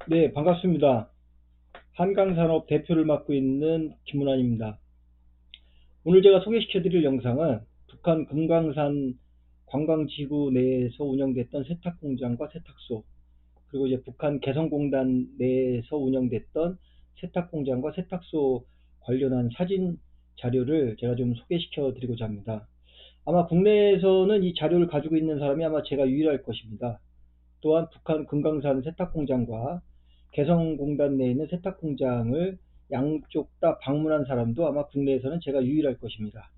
네, 반갑습니다. 한강산업 대표를 맡고 있는 김문환입니다. 오늘 제가 소개시켜 드릴 영상은 북한 금강산 관광지구 내에서 운영됐던 세탁공장과 세탁소, 그리고 이제 북한 개성공단 내에서 운영됐던 세탁공장과 세탁소 관련한 사진 자료를 제가 좀 소개시켜 드리고자 합니다. 아마 국내에서는 이 자료를 가지고 있는 사람이 아마 제가 유일할 것입니다. 또한 북한 금강산 세탁공장과 개성공단 내에 있는 세탁공장을 양쪽 다 방문한 사람도 아마 국내에서는 제가 유일할 것입니다.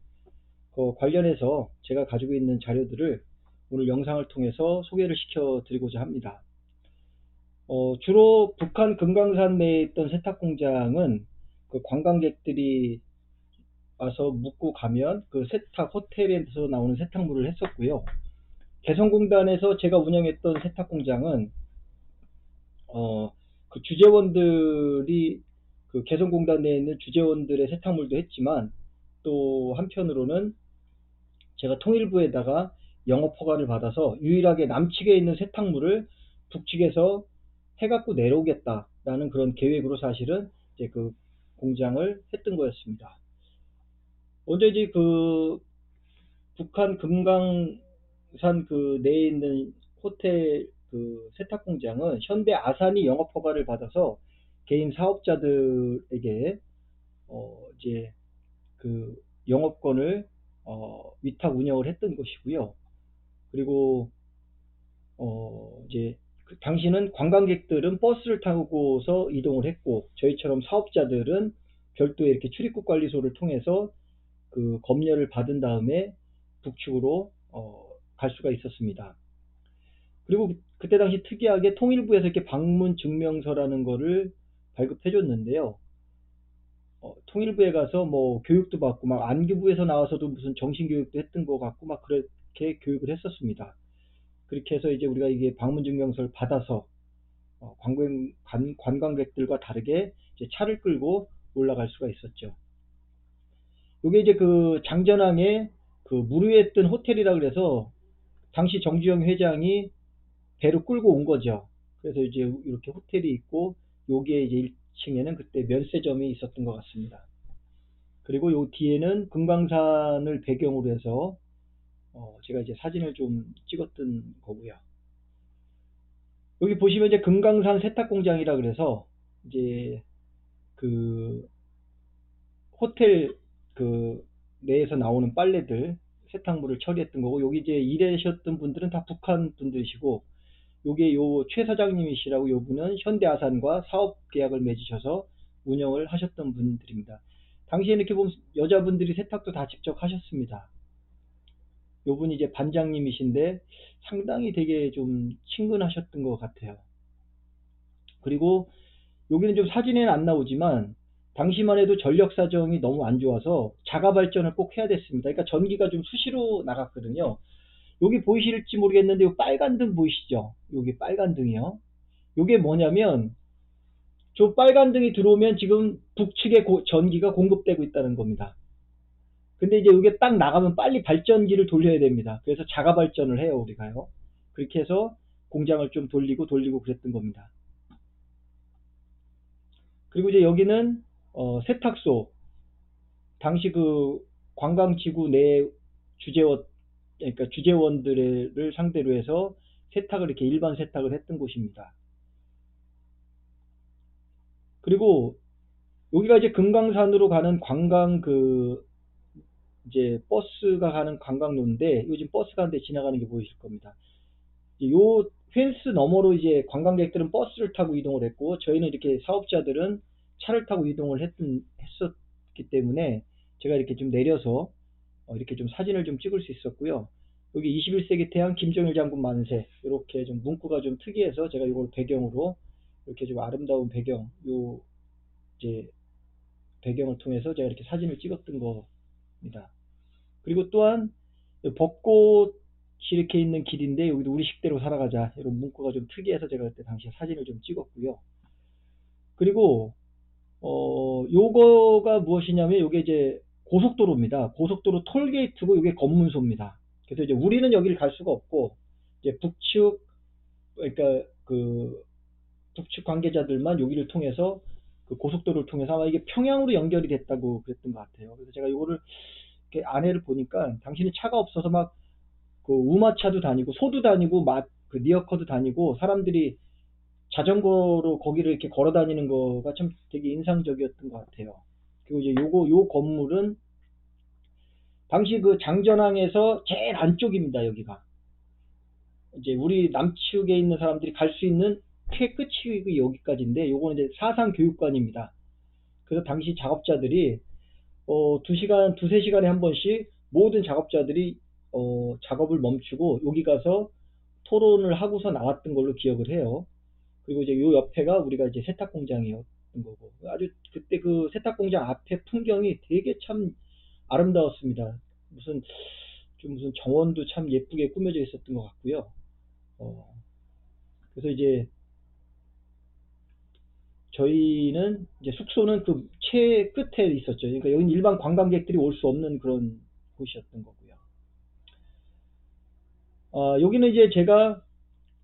그 관련해서 제가 가지고 있는 자료들을 오늘 영상을 통해서 소개를 시켜드리고자 합니다. 주로 북한 금강산 내에 있던 세탁공장은 그 관광객들이 와서 묵고 가면 그 세탁 호텔에서 나오는 세탁물을 했었고요. 개성공단에서 제가 운영했던 세탁공장은 어, 그 주재원들이 그 개성공단 내에 있는 주재원들의 세탁물도 했지만 또 한편으로는 제가 통일부에다가 영업 허가를 받아서 유일하게 남측에 있는 세탁물을 북측에서 해갖고 내려오겠다라는 그런 계획으로 사실은 이제 그 공장을 했던 거였습니다. 먼저 이제 그 북한 금강산 그 내에 있는 호텔 그 세탁 공장은 현대 아산이 영업 허가를 받아서 개인 사업자들에게 이제 그 영업권을 위탁 운영을 했던 것이고요. 그리고 이제 그 당시는 관광객들은 버스를 타고서 이동을 했고 저희처럼 사업자들은 별도의 이렇게 출입국 관리소를 통해서 그 검열을 받은 다음에 북측으로 갈 수가 있었습니다. 그리고 그때 당시 특이하게 통일부에서 이렇게 방문 증명서라는 거를 발급해 줬는데요. 통일부에 가서 뭐 교육도 받고 막 안기부에서 나와서도 무슨 정신 교육도 했던 것 같고 막 그렇게 교육을 했었습니다. 그렇게 해서 이제 우리가 이게 방문 증명서를 받아서 관광객들과 다르게 이제 차를 끌고 올라갈 수가 있었죠. 이게 이제 그 장전항에 그 무료했던 호텔이라 그래서 당시 정주영 회장이 배로 끌고 온 거죠. 그래서 이제 이렇게 호텔이 있고 여기에 이제 1층에는 그때 면세점이 있었던 것 같습니다. 그리고 요 뒤에는 금강산을 배경으로 해서 제가 이제 사진을 좀 찍었던 거고요. 여기 보시면 이제 금강산 세탁공장이라 그래서 이제 그 호텔 그 내에서 나오는 빨래들 세탁물을 처리했던 거고 여기 이제 일하셨던 분들은 다 북한 분들이시고 요게 요 최 사장님이시라고 요 분은 현대아산과 사업 계약을 맺으셔서 운영을 하셨던 분들입니다. 당시에 이렇게 보면 여자분들이 세탁도 다 직접 하셨습니다. 요 분이 이제 반장님이신데 상당히 되게 좀 친근하셨던 것 같아요. 그리고 여기는 좀 사진에는 안 나오지만 당시만 해도 전력 사정이 너무 안 좋아서 자가 발전을 꼭 해야 됐습니다. 그러니까 전기가 좀 수시로 나갔거든요. 여기 보이실지 모르겠는데 요 빨간 등 보이시죠? 여기 빨간 등이요. 요게 뭐냐면 저 빨간 등이 들어오면 지금 북측에 전기가 공급되고 있다는 겁니다. 근데 이제 이게 딱 나가면 빨리 발전기를 돌려야 됩니다. 그래서 자가 발전을 해요, 우리가요. 그렇게 해서 공장을 좀 돌리고 그랬던 겁니다. 그리고 이제 여기는 세탁소, 당시 그 관광지구 내 주재원, 그러니까 주재원들을 상대로 해서 세탁을 이렇게 일반 세탁을 했던 곳입니다. 그리고 여기가 이제 금강산으로 가는 관광 그 이제 버스가 가는 관광로인데 요즘 버스가 한 대 지나가는 게 보이실 겁니다. 요 펜스 너머로 이제 관광객들은 버스를 타고 이동을 했고 저희는 이렇게 사업자들은 차를 타고 이동을 했었기 때문에 제가 이렇게 좀 내려서 이렇게 좀 사진을 좀 찍을 수 있었고요. 여기 21세기 태양 김정일 장군 만세 이렇게 좀 문구가 좀 특이해서 제가 이걸 배경으로 이렇게 좀 아름다운 배경 요 이제 배경을 통해서 제가 이렇게 사진을 찍었던 겁니다. 그리고 또한 벚꽃이 이렇게 있는 길인데 여기도 우리 식대로 살아가자 이런 문구가 좀 특이해서 제가 그때 당시에 사진을 좀 찍었고요. 그리고 요거가 무엇이냐면 요게 이제 고속도로입니다. 고속도로 톨게이트고 요게 검문소입니다. 그래서 이제 우리는 여기를 갈 수가 없고 이제 북측 그러니까 그 북측 관계자들만 여기를 통해서 그 고속도로를 통해서 아마 이게 평양으로 연결이 됐다고 그랬던 것 같아요. 그래서 제가 이거를 이렇게 안에를 보니까 당신은 차가 없어서 막 그 우마차도 다니고 소도 다니고 막 그 리어커도 다니고 사람들이 자전거로 거기를 이렇게 걸어 다니는 거가 참 되게 인상적이었던 것 같아요. 그리고 이제 요 건물은 당시 그 장전항에서 제일 안쪽입니다. 여기가 이제 우리 남측에 있는 사람들이 갈 수 있는 꽤 끝이 여기까지인데 요거는 이제 사상교육관입니다. 그래서 당시 작업자들이 2시간, 두세 시간에 한 번씩 모든 작업자들이 작업을 멈추고 여기 가서 토론을 하고서 나왔던 걸로 기억을 해요. 그리고 이제 요 옆에가 우리가 이제 세탁 공장이었던 거고 아주 그때 그 세탁 공장 앞에 풍경이 되게 참 아름다웠습니다. 무슨 정원도 참 예쁘게 꾸며져 있었던 것 같고요. 그래서 이제 저희는 이제 숙소는 그 최 끝에 있었죠. 그러니까 여기는 일반 관광객들이 올 수 없는 그런 곳이었던 거고요. 여기는 이제 제가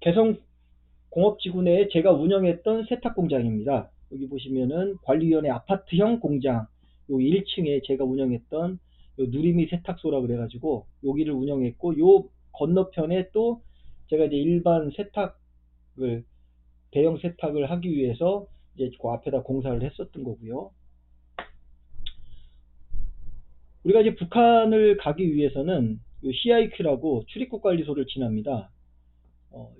개성공업지구 내에 제가 운영했던 세탁공장입니다. 여기 보시면은 관리위원회 아파트형 공장, 여기 1층에 제가 운영했던 요 누리미 세탁소라 그래가지고 여기를 운영했고, 요 건너편에 또 제가 이제 일반 세탁을 대형 세탁을 하기 위해서 이제 그 앞에다 공사를 했었던 거고요. 우리가 이제 북한을 가기 위해서는 CIQ라고 출입국 관리소를 지납니다.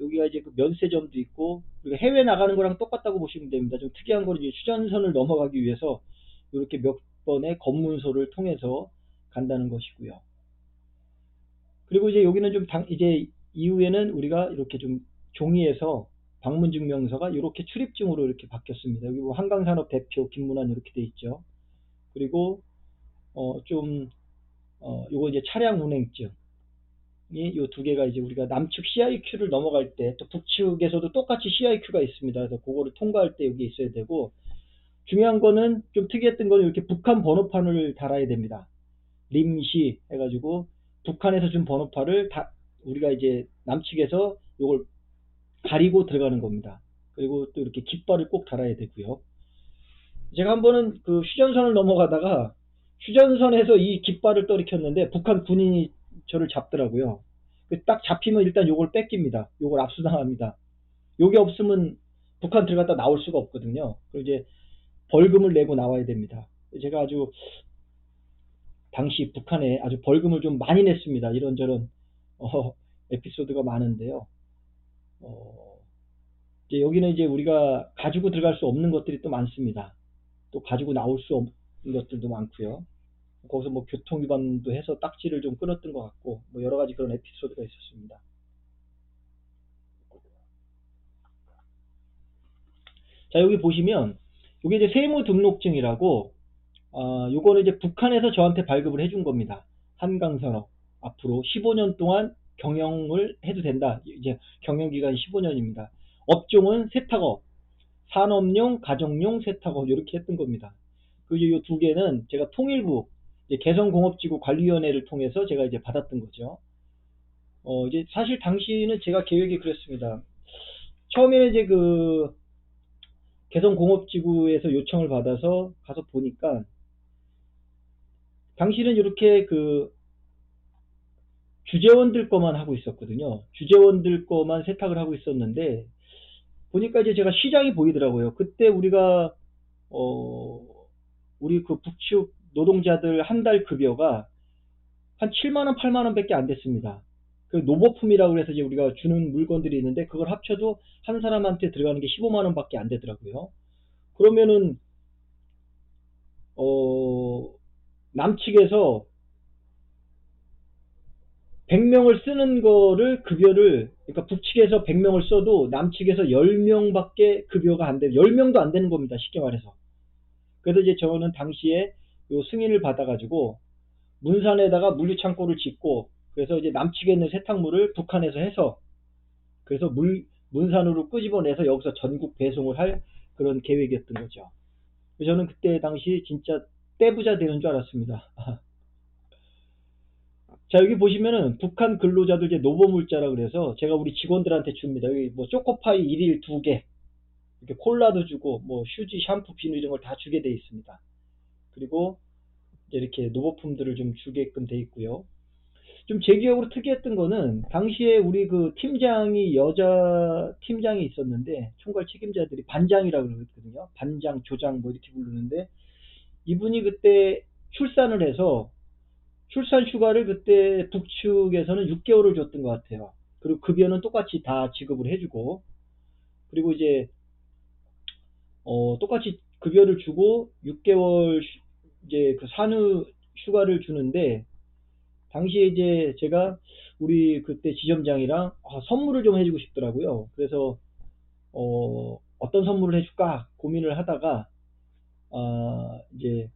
여기가 이제 그 면세점도 있고, 그리고 해외 나가는 거랑 똑같다고 보시면 됩니다. 좀 특이한 거는 이제 휴전선을 넘어가기 위해서 이렇게 몇 번의 검문소를 통해서 간다는 것이고요. 그리고 이제 여기는 좀 이제 이후에는 우리가 이렇게 좀 종이에서 방문증명서가 이렇게 출입증으로 이렇게 바뀌었습니다. 여기 뭐 한강산업 대표 김문환 이렇게 돼 있죠. 그리고 요거 이제 차량 운행증. 이 두 개가 이제 우리가 남측 CIQ를 넘어갈 때 또 북측에서도 똑같이 CIQ가 있습니다. 그래서 그거를 통과할 때 여기 있어야 되고, 중요한 거는 좀 특이했던 거는 이렇게 북한 번호판을 달아야 됩니다. 림시 해가지고 북한에서 준 번호판을 우리가 이제 남측에서 이걸 가리고 들어가는 겁니다. 그리고 또 이렇게 깃발을 꼭 달아야 되고요. 제가 한 번은 그 휴전선을 넘어가다가 휴전선에서 이 깃발을 떨어켰는데 북한 군인이 저를 잡더라고요. 딱 잡히면 일단 요걸 뺏깁니다. 요걸 압수당합니다. 요게 없으면 북한 들어갔다 나올 수가 없거든요. 그리고 이제 벌금을 내고 나와야 됩니다. 제가 아주 당시 북한에 아주 벌금을 좀 많이 냈습니다. 이런저런 에피소드가 많은데요. 이제 여기는 이제 우리가 가지고 들어갈 수 없는 것들이 또 많습니다. 또 가지고 나올 수 없는 것들도 많고요. 거기서 뭐 교통위반도 해서 딱지를 좀 끊었던 것 같고, 뭐 여러 가지 그런 에피소드가 있었습니다. 자, 여기 보시면 이게 이제 세무등록증이라고, 요거는 이제 북한에서 저한테 발급을 해준 겁니다. 한강산업 앞으로 15년 동안 경영을 해도 된다. 이제 경영기간이 15년입니다. 업종은 세탁업, 산업용, 가정용 세탁업 이렇게 했던 겁니다. 그리고 이 두 개는 제가 통일부 개성공업지구 관리위원회를 통해서 제가 이제 받았던 거죠. 이제 사실 당시는 제가 계획이 그랬습니다. 처음에는 이제 그 개성공업지구에서 요청을 받아서 가서 보니까 당시는 이렇게 그 주재원들 거만 하고 있었거든요. 주재원들 거만 세탁을 하고 있었는데 보니까 이제 제가 시장이 보이더라고요. 그때 우리가 우리 그 북측 노동자들 한 달 급여가 한 7만 원, 8만 원밖에 안 됐습니다. 그 노보품이라고 해서 이제 우리가 주는 물건들이 있는데 그걸 합쳐도 한 사람한테 들어가는 게 15만 원밖에 안 되더라고요. 그러면은 남측에서 100명을 쓰는 거를 급여를, 그러니까 북측에서 100명을 써도 남측에서 10명밖에 급여가 안 돼요. 10명도 안 되는 겁니다. 쉽게 말해서. 그래서 이제 저는 당시에 요 승인을 받아가지고 문산에다가 물류창고를 짓고, 그래서 이제 남측에 있는 세탁물을 북한에서 해서, 그래서 문산으로 끄집어내서 여기서 전국 배송을 할 그런 계획이었던 거죠. 저는 그때 당시 진짜 떼부자 되는 줄 알았습니다. 자, 여기 보시면은 북한 근로자들 이제 노보물자라 그래서 제가 우리 직원들한테 줍니다. 여기 뭐 초코파이 1일 2개, 이렇게 콜라도 주고 뭐 휴지, 샴푸, 비누 이런 걸 다 주게 돼 있습니다. 그리고 이제 이렇게 노보품들을 좀 주게끔 돼 있고요. 좀 제 기억으로 특이했던 거는 당시에 우리 그 팀장이 여자 팀장이 있었는데 총괄 책임자들이 반장이라고 그러거든요. 반장, 조장 뭐 이렇게 부르는데 이분이 그때 출산을 해서 출산 휴가를 그때 북측에서는 6개월을 줬던 것 같아요. 그리고 급여는 똑같이 다 지급을 해주고 그리고 이제 똑같이 급여를 주고 6개월 이제 그 산후 휴가를 주는데 당시에 이제 제가 우리 그때 지점장이랑 선물을 좀 해주고 싶더라고요. 그래서 어떤 선물을 해줄까 고민을 하다가 이제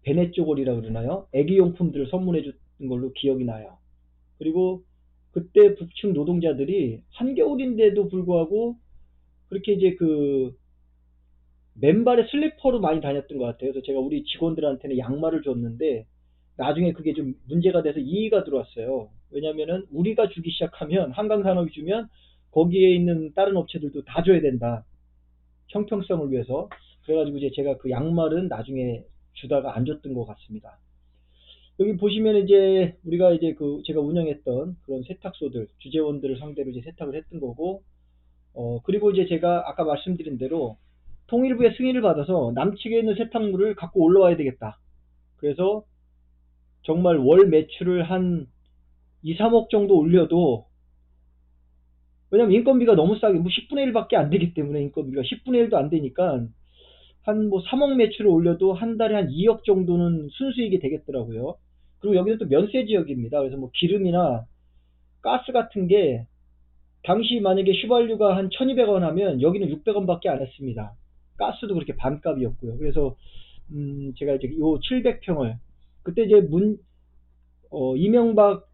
베네 쪼골이라 그러나요? 애기용품들을 선물해 줬던 걸로 기억이 나요. 그리고 그때 북측 노동자들이 한겨울인데도 불구하고 그렇게 이제 그 맨발에 슬리퍼로 많이 다녔던 것 같아요. 그래서 제가 우리 직원들한테는 양말을 줬는데 나중에 그게 좀 문제가 돼서 이의가 들어왔어요. 왜냐면은 우리가 주기 시작하면 한강산업이 주면 거기에 있는 다른 업체들도 다 줘야 된다. 형평성을 위해서. 그래가지고 이제 제가 그 양말은 나중에 주다가 안 줬던 것 같습니다. 여기 보시면 이제 우리가 이제 그 제가 운영했던 그런 세탁소들, 주재원들을 상대로 이제 세탁을 했던 거고, 그리고 이제 제가 아까 말씀드린 대로 통일부의 승인을 받아서 남측에 있는 세탁물을 갖고 올라와야 되겠다. 그래서 정말 월 매출을 한 2, 3억 정도 올려도 왜냐면 인건비가 너무 싸게 뭐 10분의 1밖에 안 되기 때문에 인건비가 10분의 1도 안 되니까 한 뭐 3억 매출을 올려도 한 달에 한 2억 정도는 순수익이 되겠더라고요. 그리고 여기는 또 면세 지역입니다. 그래서 뭐 기름이나 가스 같은 게 당시 만약에 휘발유가 한 1200원 하면 여기는 600원밖에 안 했습니다. 가스도 그렇게 반값이었고요. 그래서 제가 이제 요 700평을 그때 이제 이명박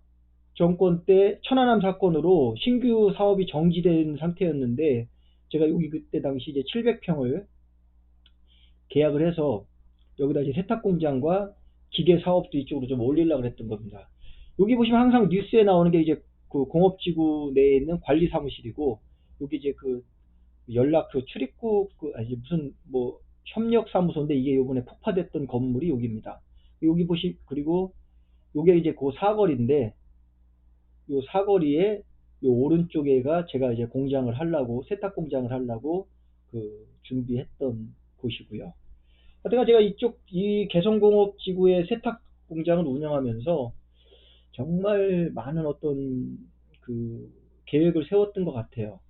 정권 때 천안함 사건으로 신규 사업이 정지된 상태였는데 제가 여기 그때 당시 이제 700평을 계약을 해서 여기다 이제 세탁 공장과 기계 사업도 이쪽으로 좀 올리려고 그랬던 겁니다. 여기 보시면 항상 뉴스에 나오는 게 이제 그 공업지구 내에 있는 관리 사무실이고 여기 이제 그 연락 그 출입국 아니 무슨 뭐 협력 사무소인데 이게 요번에 폭파됐던 건물이 여기입니다. 여기 그리고 요게 이제 그 사거리인데 요 사거리에 요 오른쪽에가 제가 이제 공장을 하려고 세탁 공장을 하려고 그 준비했던 곳이고요. 하여튼 제가 이 개성공업지구의 세탁 공장을 운영하면서 정말 많은 어떤 그 계획을 세웠던 것 같아요.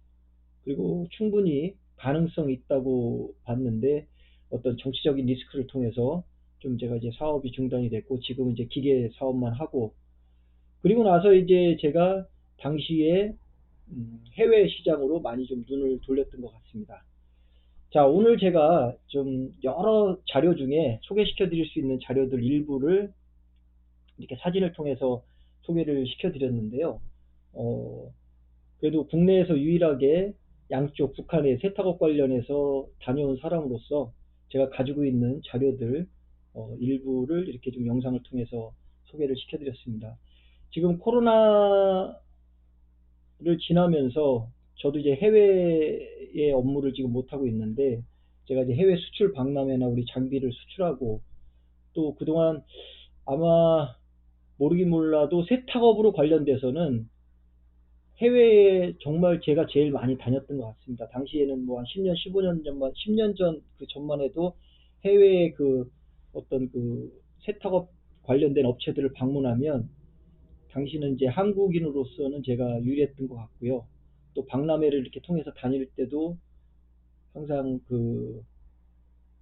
그리고 충분히 가능성이 있다고 봤는데 어떤 정치적인 리스크를 통해서 좀 제가 이제 사업이 중단이 됐고 지금은 이제 기계 사업만 하고 그리고 나서 이제 제가 당시에 해외 시장으로 많이 좀 눈을 돌렸던 것 같습니다. 자, 오늘 제가 좀 여러 자료 중에 소개시켜 드릴 수 있는 자료들 일부를 이렇게 사진을 통해서 소개를 시켜 드렸는데요. 어, 그래도 국내에서 유일하게 양쪽 북한의 세탁업 관련해서 다녀온 사람으로서 제가 가지고 있는 자료들 일부를 이렇게 좀 영상을 통해서 소개를 시켜 드렸습니다. 지금 코로나를 지나면서 저도 이제 해외의 업무를 지금 못하고 있는데 제가 이제 해외 수출 박람회나 우리 장비를 수출하고 또 그동안 아마 모르긴 몰라도 세탁업으로 관련돼서는 해외에 정말 제가 제일 많이 다녔던 것 같습니다. 당시에는 뭐 한 10년, 15년 전만, 10년 전 그 전만 해도 해외에 그 어떤 그 세탁업 관련된 업체들을 방문하면 당시는 이제 한국인으로서는 제가 유리했던 것 같고요. 또 박람회를 이렇게 통해서 다닐 때도 항상 그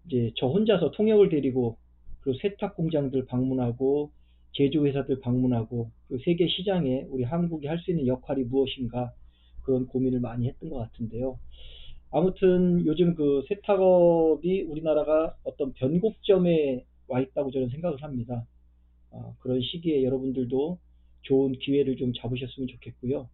이제 저 혼자서 통역을 데리고 그 세탁 공장들 방문하고 제조회사들 방문하고 그 세계 시장에 우리 한국이 할 수 있는 역할이 무엇인가 그런 고민을 많이 했던 것 같은데요. 아무튼 요즘 그 세탁업이 우리나라가 어떤 변곡점에 와 있다고 저는 생각을 합니다. 그런 시기에 여러분들도 좋은 기회를 좀 잡으셨으면 좋겠고요.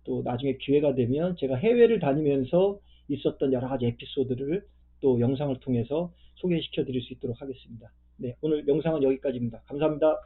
또 나중에 기회가 되면 제가 해외를 다니면서 있었던 여러 가지 에피소드를 또 영상을 통해서 소개시켜 드릴 수 있도록 하겠습니다. 네, 오늘 영상은 여기까지입니다. 감사합니다.